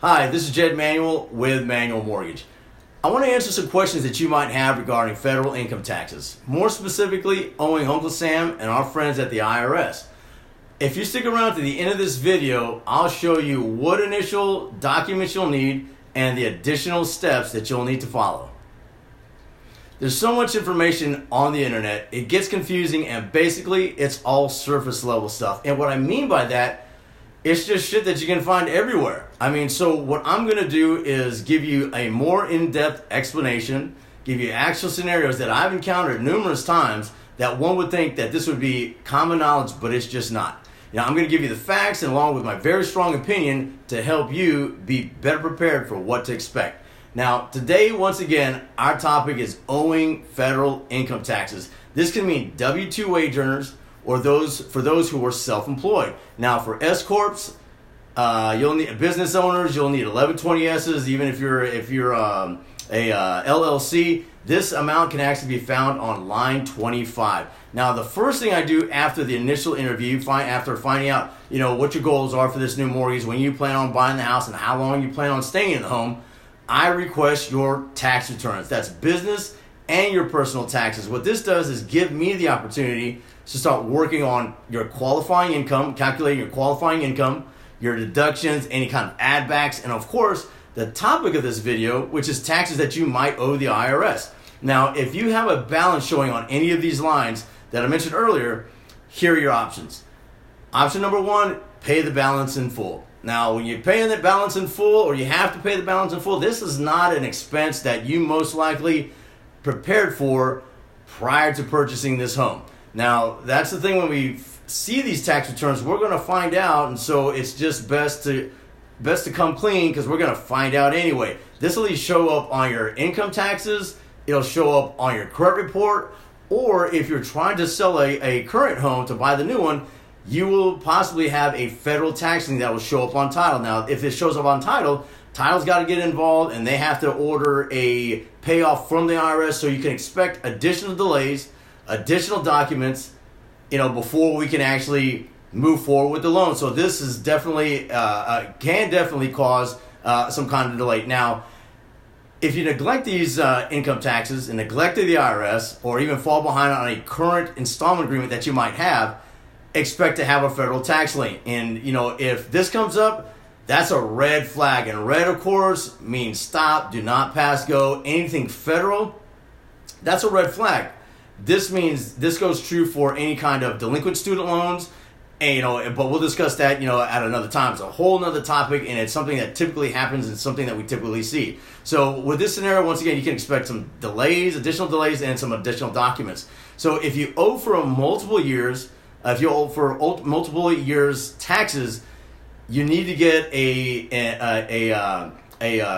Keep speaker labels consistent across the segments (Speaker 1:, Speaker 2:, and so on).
Speaker 1: Hi, this is Jed Manuel with Manual Mortgage. I want to answer some questions that you might have regarding federal income taxes, more specifically owing Uncle Sam and our friends at the IRS. If you stick around to the end of this video, I'll show you what initial documents you'll need and the additional steps that you'll need to follow. There's so much information on the internet, it gets confusing, and basically it's all surface level stuff. And what I mean by that, it's just shit that you can find everywhere. So what I'm going to do is give you a more in-depth explanation, give you actual scenarios that I've encountered numerous times that one would think that this would be common knowledge, but it's just not. I'm going to give you the facts and along with my very strong opinion to help you be better prepared for what to expect. Now, today, once again, our topic is owing federal income taxes. This can mean W-2 wage earners, or for those who are self-employed. Now, for S corps, you'll need business owners. You'll need 1120Ss. Even if you're a LLC, this amount can actually be found on line 25. Now, the first thing I do after the initial interview, after finding out what your goals are for this new mortgage, when you plan on buying the house, and how long you plan on staying in the home, I request your tax returns. That's business and your personal taxes. What this does is give me the opportunity to start working on your qualifying income, calculating your qualifying income, your deductions, any kind of add backs, and of course, the topic of this video, which is taxes that you might owe the IRS. Now, if you have a balance showing on any of these lines that I mentioned earlier, here are your options. Option number one, pay the balance in full. Now, when you're paying the balance in full, or you have to pay the balance in full, this is not an expense that you most likely prepared for prior to purchasing this home. Now, that's the thing, when we see these tax returns, we're going to find out, and so it's just best to come clean, because we're going to find out anyway. This will either show up on your income taxes, it'll show up on your credit report, or if you're trying to sell a current home to buy the new one, you will possibly have a federal tax lien that will show up on title. Now, if it shows up on title, title's got to get involved, and they have to order a payoff from the IRS, so you can expect additional delays, additional documents, before we can actually move forward with the loan. So this is definitely can definitely cause some kind of delay. Now, if you neglect these income taxes and neglect the IRS, or even fall behind on a current installment agreement that you might have, expect to have a federal tax lien. And if this comes up, that's a red flag. And red, of course, means stop, do not pass go. Anything federal, that's a red flag. This means this goes true for any kind of delinquent student loans, and but we'll discuss that at another time. It's a whole nother topic, and it's something that typically happens and something that we typically see. So with this scenario, once again, you can expect some delays, additional delays, and some additional documents. So if you owe for multiple years, multiple years taxes, you need to get a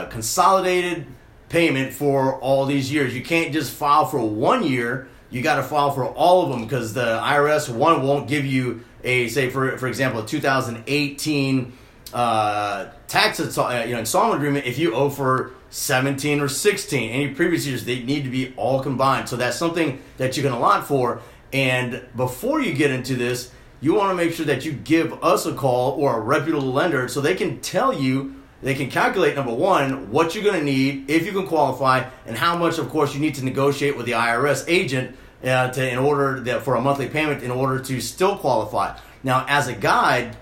Speaker 1: consolidated payment for all these years. You can't just file for 1 year. You got to file for all of them, because the IRS won't give you for example, a 2018 tax installment agreement if you owe for 17 or 16. Any previous years, they need to be all combined. So that's something that you can allot for. And before you get into this, you want to make sure that you give us a call or a reputable lender, so they can tell you, they can calculate, number one, what you're going to need, if you can qualify, and how much, of course, you need to negotiate with the IRS agent for a monthly payment in order to still qualify. Now, as a guide,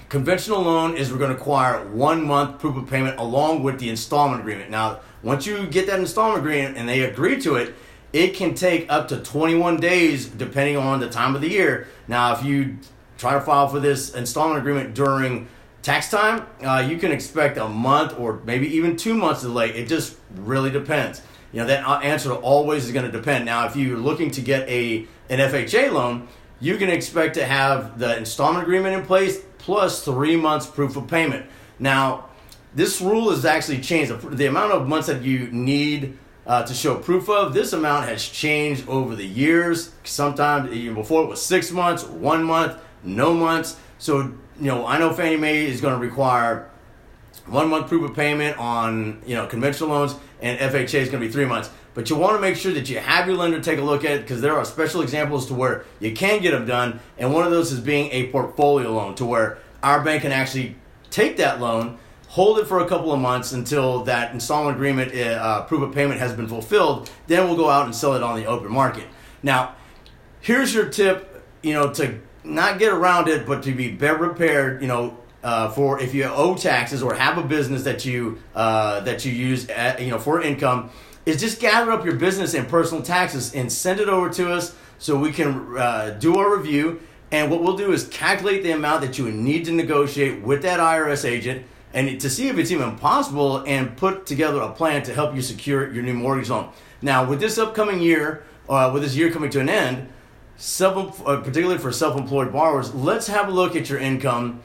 Speaker 1: conventional loan is we're going to require 1 month proof of payment along with the installment agreement. Now, once you get that installment agreement and they agree to it, it can take up to 21 days depending on the time of the year. Now, if you try to file for this installment agreement during tax time, you can expect a month or maybe even 2 months delay. It just really depends. That answer always is going to depend. Now, if you're looking to get an FHA loan, you can expect to have the installment agreement in place plus 3 months proof of payment. Now, this rule has actually changed. The amount of months that you need to show proof of, this amount has changed over the years. Sometimes, before it was 6 months, 1 month, no months. So, I know Fannie Mae is going to require 1 month proof of payment on, conventional loans, and FHA is going to be 3 months. But you want to make sure that you have your lender take a look at it, because there are special examples to where you can get them done. And one of those is being a portfolio loan, to where our bank can actually take that loan, hold it for a couple of months until that installment agreement proof of payment has been fulfilled. Then we'll go out and sell it on the open market. Now, here's your tip, to not get around it, but to be better prepared, for if you owe taxes or have a business that you use, for income, is just gather up your business and personal taxes and send it over to us so we can do our review. And what we'll do is calculate the amount that you would need to negotiate with that IRS agent and to see if it's even possible and put together a plan to help you secure your new mortgage loan. Now, with this upcoming year, with this year coming to an end, particularly for self-employed borrowers, let's have a look at your income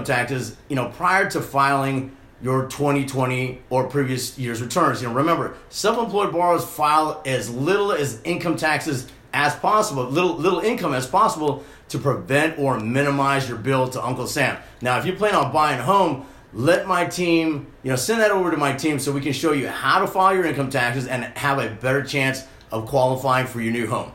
Speaker 1: taxes, prior to filing your 2020 or previous year's returns. Remember, self-employed borrowers file as little as income taxes as possible, little income as possible, to prevent or minimize your bill to Uncle Sam. Now, if you plan on buying a home, let my team, send that over to my team so we can show you how to file your income taxes and have a better chance of qualifying for your new home.